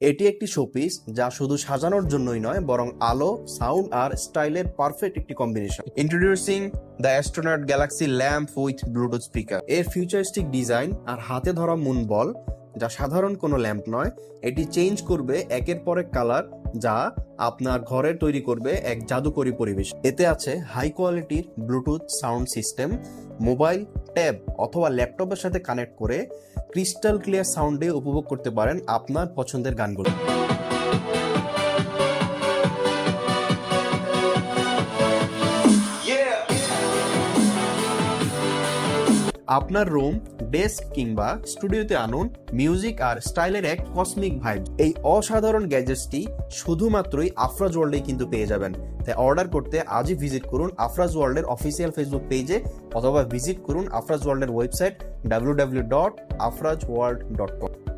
এটি একটি শোপিস যা শুধু সাজানোর জন্যই নয় বরং আলো, সাউন্ড আর স্টাইলের পারফেক্ট একটি combination. Introducing the astronaut Galaxy lamp with Bluetooth speaker. এর ফিউচারিস্টিক ডিজাইন আর হাতে ধরা মুন বল যা সাধারণ কোনো ল্যাম্প নয়, এটি চেঞ্জ করবে একের পর এক কালার, যা আপনার ঘরে তৈরি করবে এক জাদুকরী পরিবেশ। এতে আছে হাই কোয়ালিটির Bluetooth sound system, mobile, tab অথবা ল্যাপটপের সাথে কানেক্ট করে ক্রিস্টাল ক্লিয়ার সাউন্ডে উপভোগ করতে পারেন আপনার পছন্দের গানগুলো। আপনার রুম, ডেস্ক কিংবা স্টুডিওতে আনুন মিউজিক আর স্টাইলের এক কসমিক ভাইব। এই অসাধারণ গ্যাজেটসটি শুধুমাত্রই আফরাজ ওয়ার্ল্ডে কিন্তু পেয়ে যাবেন। তাই অর্ডার করতে আজই ভিজিট করুন আফরাজ ওয়ার্ল্ডের অফিসিয়াল ফেসবুক পেজে অথবা ভিজিট করুন আফরাজ ওয়ার্ল্ডের ওয়েবসাইট www.afrajworld.com।